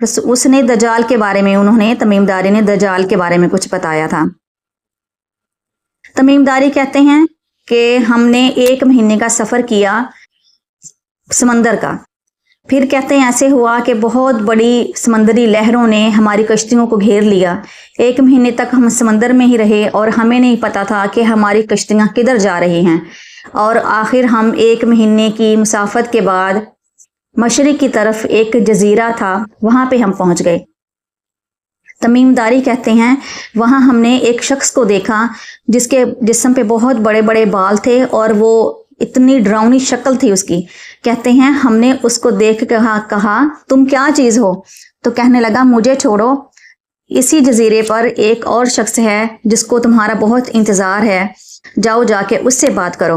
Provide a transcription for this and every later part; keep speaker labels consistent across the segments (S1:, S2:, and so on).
S1: اس نے دجال کے بارے میں، انہوں نے تمیم داری نے دجال کے بارے میں کچھ بتایا تھا۔ تمیم داری کہتے ہیں کہ ہم نے 1 مہینے کا سفر کیا سمندر کا، پھر کہتے ہیں ایسے ہوا کہ بہت بڑی سمندری لہروں نے ہماری کشتیوں کو گھیر لیا۔ 1 مہینے تک ہم سمندر میں ہی رہے اور ہمیں نہیں پتا تھا کہ ہماری کشتیاں کدھر جا رہی ہیں، اور آخر ہم 1 مہینے کی مسافت کے بعد مشرق کی طرف ایک جزیرہ تھا، وہاں پہ ہم پہنچ گئے۔ تمیم داری کہتے ہیں وہاں ہم نے ایک شخص کو دیکھا جس کے جسم پہ بہت بڑے بڑے بال تھے اور وہ اتنی ڈراؤنی شکل تھی اس کی۔ کہتے ہیں ہم نے اس کو دیکھ کہا تم کیا چیز ہو؟ تو کہنے لگا مجھے چھوڑو، اسی جزیرے پر ایک اور شخص ہے جس کو تمہارا بہت انتظار ہے، جاؤ جا کے اس سے بات کرو۔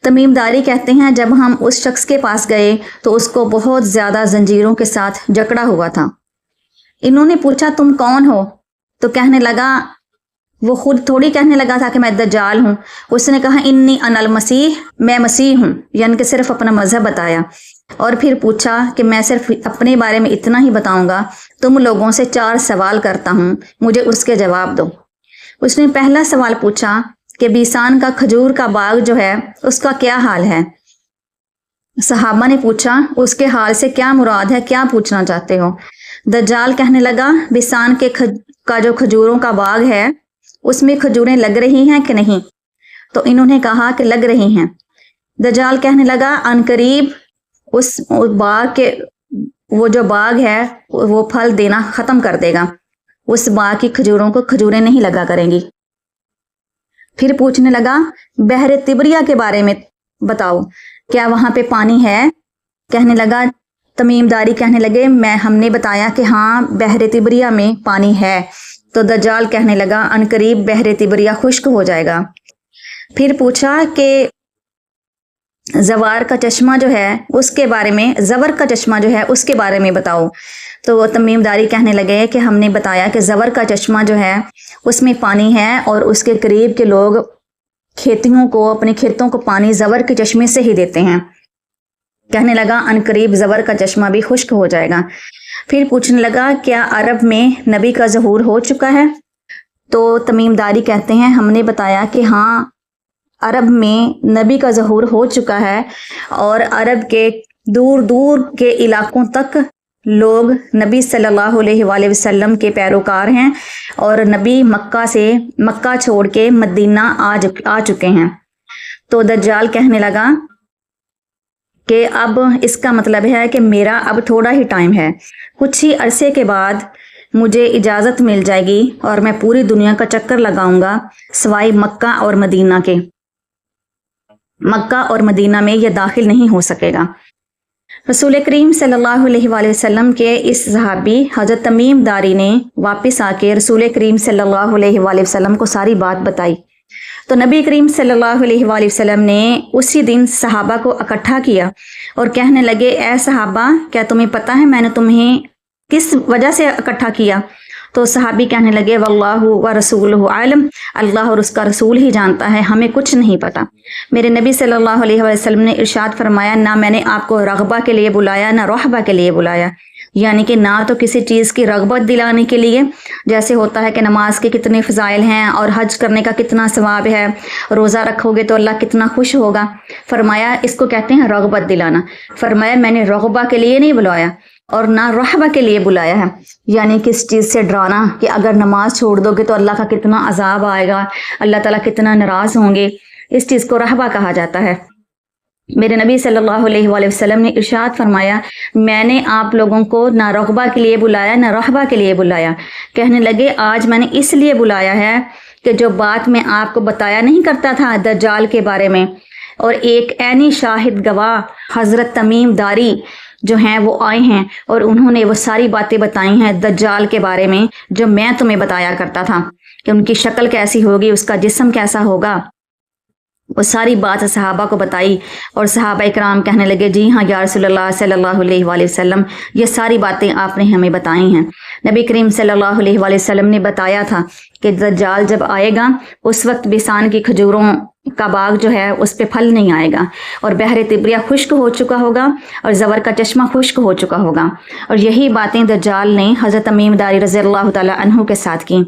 S1: تمیم داری کہتے ہیں جب ہم اس شخص کے پاس گئے تو اس کو بہت زیادہ زنجیروں کے ساتھ جکڑا ہوا تھا۔ انہوں نے پوچھا تم کون ہو؟ تو کہنے لگا، وہ خود تھوڑی کہنے لگا تھا کہ میں دجال ہوں، اس نے کہا انی انا المسیح، میں مسیح ہوں، یعنی کہ صرف اپنا مذہب بتایا، اور پھر پوچھا کہ میں صرف اپنے بارے میں اتنا ہی بتاؤں گا، تم لوگوں سے 4 سوال کرتا ہوں، مجھے اس کے جواب دو۔ اس نے پہلا سوال پوچھا کہ بیسان کا کھجور کا باغ جو ہے اس کا کیا حال ہے؟ صحابہ نے پوچھا اس کے حال سے کیا مراد ہے، کیا پوچھنا چاہتے ہو؟ دجال کہنے لگا بیسان کا جو کھجوروں کا باغ ہے اس میں کھجوریں لگ رہی ہیں کہ نہیں؟ تو انہوں نے کہا کہ لگ رہی ہیں۔ دجال کہنے لگا عنقریب اس باغ کے وہ جو باغ ہے وہ پھل دینا ختم کر دے گا، اس باغ کی کھجوروں کو کھجوریں نہیں لگا کریں گی۔ پھر پوچھنے لگا بحر تبریہ کے بارے میں بتاؤ، کیا وہاں پہ پانی ہے؟ کہنے لگا، تمیم داری کہنے لگے ہم نے بتایا کہ ہاں بحر تبریہ میں پانی ہے۔ تو دجال کہنے لگا عنقریب بحر تبریہ خشک ہو جائے گا۔ پھر پوچھا کہ زوار کا چشمہ جو ہے اس کے بارے میں، زور کا چشمہ جو ہے اس کے بارے میں بتاؤ۔ تو وہ تمیم داری کہنے لگے کہ ہم نے بتایا کہ زور کا چشمہ جو ہے اس میں پانی ہے اور اس کے قریب کے لوگ کھیتیوں کو، اپنے کھیتوں کو پانی زور کے چشمے سے ہی دیتے ہیں۔ کہنے لگا عنقریب زور کا چشمہ بھی خشک ہو جائے گا۔ پھر پوچھنے لگا کیا عرب میں نبی کا ظہور ہو چکا ہے؟ تو تمیم داری کہتے ہیں ہم نے بتایا کہ ہاں عرب میں نبی کا ظہور ہو چکا ہے، اور عرب کے دور دور کے علاقوں تک لوگ نبی صلی اللہ علیہ وآلہ وسلم کے پیروکار ہیں، اور نبی مکہ چھوڑ کے مدینہ آ چکے ہیں۔ تو دجال کہنے لگا کہ اب اس کا مطلب ہے کہ میرا اب تھوڑا ہی ٹائم ہے، کچھ ہی عرصے کے بعد مجھے اجازت مل جائے گی اور میں پوری دنیا کا چکر لگاؤں گا سوائے مکہ اور مدینہ کے۔ مکہ اور مدینہ میں یہ داخل نہیں ہو سکے گا۔ رسول کریم صلی اللہ علیہ وآلہ وسلم کے اس صحابی حضرت تمیم داری نے واپس آ کے رسول کریم صلی اللہ علیہ وآلہ وسلم کو ساری بات بتائی۔ تو نبی کریم صلی اللہ علیہ وآلہ وسلم نے اسی دن صحابہ کو اکٹھا کیا اور کہنے لگے اے صحابہ، کیا تمہیں پتہ ہے میں نے تمہیں کس وجہ سے اکٹھا کیا؟ تو صحابی کہنے لگے واللہ ورسولہ عالم، اللہ اور اس کا رسول ہی جانتا ہے، ہمیں کچھ نہیں پتا۔ میرے نبی صلی اللہ علیہ وسلم نے ارشاد فرمایا نہ میں نے آپ کو رغبہ کے لیے بلایا نہ رہبہ کے لیے بلایا، یعنی کہ نہ تو کسی چیز کی رغبت دلانے کے لیے، جیسے ہوتا ہے کہ نماز کے کتنے فضائل ہیں اور حج کرنے کا کتنا ثواب ہے، روزہ رکھو گے تو اللہ کتنا خوش ہوگا، فرمایا اس کو کہتے ہیں رغبت دلانا۔ فرمایا میں نے رغبہ کے لیے نہیں بلایا اور نہ رہبہ کے لیے بلایا ہے، یعنی کس چیز سے ڈرانا کہ اگر نماز چھوڑ دو گے تو اللہ کا کتنا عذاب آئے گا، اللہ تعالیٰ کتنا ناراض ہوں گے، اس چیز کو رہبہ کہا جاتا ہے۔ میرے نبی صلی اللہ علیہ وآلہ وسلم نے ارشاد فرمایا میں نے آپ لوگوں کو نہ رغبہ کے لیے بلایا نہ رہبہ کے لیے بلایا۔ کہنے لگے آج میں نے اس لیے بلایا ہے کہ جو بات میں آپ کو بتایا نہیں کرتا تھا دجال کے بارے میں، اور ایک عینی شاہد گواہ حضرت تمیم داری جو ہیں وہ آئے ہیں اور انہوں نے وہ ساری باتیں بتائی ہیں دجال کے بارے میں جو میں تمہیں بتایا کرتا تھا کہ ان کی شکل کیسی ہوگی، اس کا جسم کیسا ہوگا، وہ ساری بات صحابہ کو بتائی اور صحابہ اکرام کہنے لگے جی ہاں یا رسول اللہ صلی اللہ علیہ وآلہ وسلم یہ ساری باتیں آپ نے ہمیں بتائی ہیں۔ نبی کریم صلی اللہ علیہ وآلہ وسلم نے بتایا تھا کہ دجال جب آئے گا اس وقت بسان کی کھجوروں کا باغ جو ہے اس پہ پھل نہیں آئے گا، اور بحر طبریہ خشک ہو چکا ہوگا، اور زور کا چشمہ خشک ہو چکا ہوگا۔ اور یہی باتیں دجال نے حضرت تمیم داری رضی اللہ تعالی عنہ کے ساتھ کی۔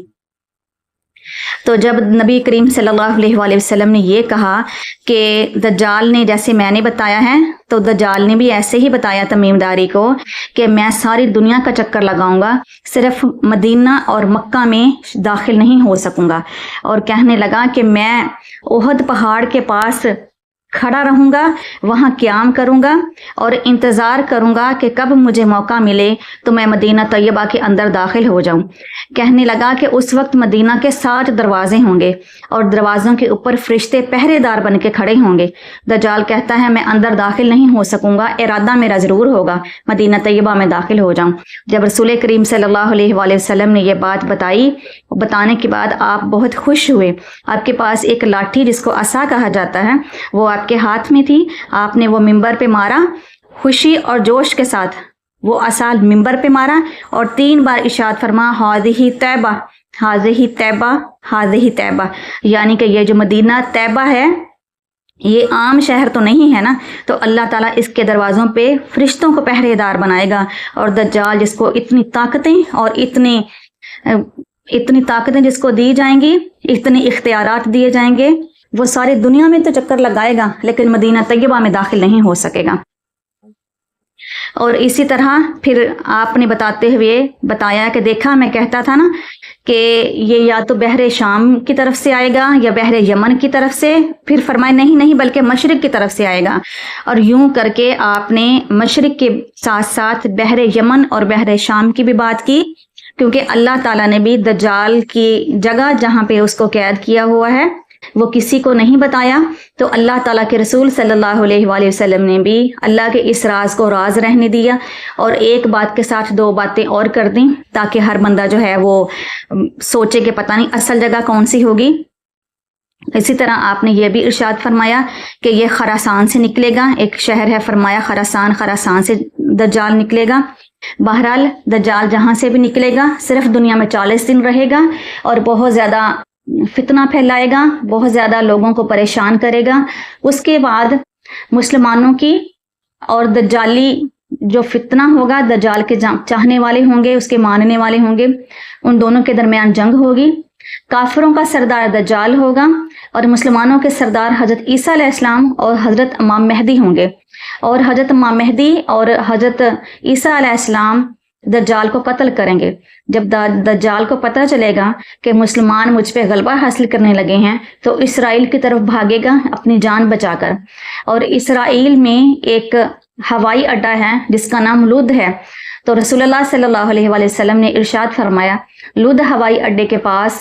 S1: تو جب نبی کریم صلی اللہ علیہ وآلہ وسلم نے یہ کہا کہ دجال نے جیسے میں نے بتایا ہے، تو دجال نے بھی ایسے ہی بتایا تمیم داری کو کہ میں ساری دنیا کا چکر لگاؤں گا، صرف مدینہ اور مکہ میں داخل نہیں ہو سکوں گا، اور کہنے لگا کہ میں احد پہاڑ کے پاس کھڑا رہوں گا، وہاں قیام کروں گا اور انتظار کروں گا کہ کب مجھے موقع ملے تو میں مدینہ طیبہ کے اندر داخل ہو جاؤں۔ کہنے لگا کہ اس وقت مدینہ کے 60 دروازے ہوں گے اور دروازوں کے اوپر فرشتے پہرے دار بن کے کھڑے ہوں گے۔ دجال کہتا ہے میں اندر داخل نہیں ہو سکوں گا، ارادہ میرا ضرور ہوگا مدینہ طیبہ میں داخل ہو جاؤں۔ جب رسول کریم صلی اللہ علیہ وآلہ وسلم نے یہ بات بتائی، بتانے کے بعد آپ بہت خوش ہوئے۔ آپ کے پاس ایک لاٹھی جس کو عصا کہا جاتا ہے وہ آپ کے ہاتھ میں تھی، آپ نے وہ ممبر پہ مارا، خوشی اور جوش کے ساتھ وہ عصا ممبر پہ مارا اور 3 بار ارشاد فرما ہاذہ طیبہ، ہاذہ طیبہ، ہاذہ طیبہ، یعنی کہ یہ جو مدینہ طیبہ ہے یہ عام شہر تو نہیں ہے نا، تو اللہ تعالیٰ اس کے دروازوں پہ فرشتوں کو پہرے دار بنائے گا، اور دجال جس کو اتنی طاقتیں اور اتنی طاقتیں جس کو دی جائیں گی، اتنے اختیارات دیے جائیں گے، وہ ساری دنیا میں تو چکر لگائے گا لیکن مدینہ طیبہ میں داخل نہیں ہو سکے گا۔ اور اسی طرح پھر آپ نے بتاتے ہوئے بتایا کہ دیکھا میں کہتا تھا نا کہ یہ یا تو بحر شام کی طرف سے آئے گا یا بحر یمن کی طرف سے، پھر فرمائے نہیں بلکہ مشرق کی طرف سے آئے گا، اور یوں کر کے آپ نے مشرق کے ساتھ ساتھ بحر یمن اور بحر شام کی بھی بات کی، کیونکہ اللہ تعالیٰ نے بھی دجال کی جگہ جہاں پہ اس کو قید کیا ہوا ہے وہ کسی کو نہیں بتایا، تو اللہ تعالیٰ کے رسول صلی اللہ علیہ وآلہ وسلم نے بھی اللہ کے اس راز کو راز رہنے دیا، اور ایک بات کے ساتھ 2 باتیں اور کر دیں تاکہ ہر بندہ جو ہے وہ سوچے کہ پتہ نہیں اصل جگہ کون سی ہوگی۔ اسی طرح آپ نے یہ بھی ارشاد فرمایا کہ یہ خراسان سے نکلے گا، ایک شہر ہے فرمایا خراسان سے دجال نکلے گا۔ بہرحال دجال جہاں سے بھی نکلے گا صرف دنیا میں 40 دن رہے گا اور بہت زیادہ فتنہ پھیلائے گا، بہت زیادہ لوگوں کو پریشان کرے گا۔ اس کے بعد مسلمانوں کی اور دجالی جو فتنہ ہوگا، دجال کے چاہنے والے ہوں گے، اس کے ماننے والے ہوں گے، ان دونوں کے درمیان جنگ ہوگی۔ کافروں کا سردار دجال ہوگا اور مسلمانوں کے سردار حضرت عیسیٰ علیہ السلام اور حضرت امام مہدی ہوں گے، اور حضرت امام مہدی اور حضرت عیسیٰ علیہ السلام دجال کو قتل کریں گے۔ جب دجال کو پتہ چلے گا کہ مسلمان مجھ پہ غلبہ حاصل کرنے لگے ہیں تو اسرائیل کی طرف بھاگے گا اپنی جان بچا کر، اور اسرائیل میں ایک ہوائی اڈہ ہے جس کا نام لد ہے، تو رسول اللہ صلی اللہ علیہ وآلہ وسلم نے ارشاد فرمایا لد ہوائی اڈے کے پاس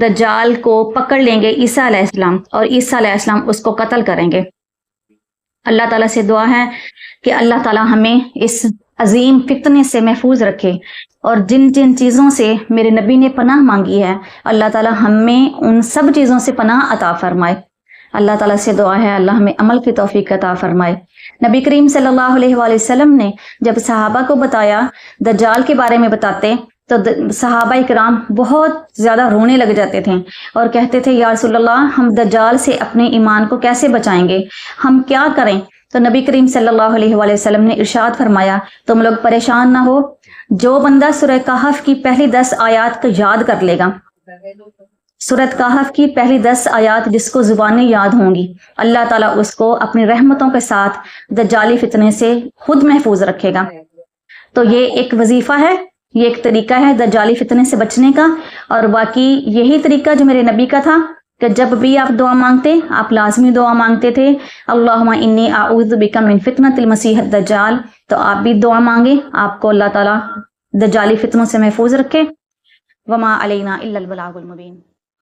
S1: دجال کو پکڑ لیں گے عیسیٰ علیہ السلام، اور عیسیٰ علیہ السلام اس کو قتل کریں گے۔ اللہ تعالیٰ سے دعا ہے کہ اللہ تعالیٰ ہمیں اس عظیم فتنے سے محفوظ رکھے، اور جن جن چیزوں سے میرے نبی نے پناہ مانگی ہے اللہ تعالیٰ ہمیں ان سب چیزوں سے پناہ عطا فرمائے۔ اللہ تعالیٰ سے دعا ہے اللہ ہمیں عمل کی توفیق عطا فرمائے۔ نبی کریم صلی اللہ علیہ وآلہ وسلم نے جب صحابہ کو بتایا دجال کے بارے میں بتاتے تو صحابہ کرام بہت زیادہ رونے لگ جاتے تھے اور کہتے تھے یا رسول اللہ ہم دجال سے اپنے ایمان کو کیسے بچائیں گے، ہم کیا کریں؟ تو نبی کریم صلی اللہ علیہ وآلہ وسلم نے ارشاد فرمایا تم لوگ پریشان نہ ہو، جو بندہ سورہ کہف کی پہلی 10 آیات کو یاد کر لے گا، سورہ کہف کی پہلی 10 آیات جس کو زبانیں یاد ہوں گی، اللہ تعالیٰ اس کو اپنی رحمتوں کے ساتھ دجالی فتنے سے خود محفوظ رکھے گا۔ تو یہ ایک وظیفہ ہے، یہ ایک طریقہ ہے دجالی فتنے سے بچنے کا، اور باقی یہی طریقہ جو میرے نبی کا تھا کہ جب بھی آپ دعا مانگتے آپ لازمی دعا مانگتے تھے اللہم انی اعوذ بک من فتنۃ المسیح الدجال، تو آپ بھی دعا مانگے آپ کو اللہ تعالیٰ دجالی فتنوں سے محفوظ رکھے۔ وما علینا الا البلاغ المبین۔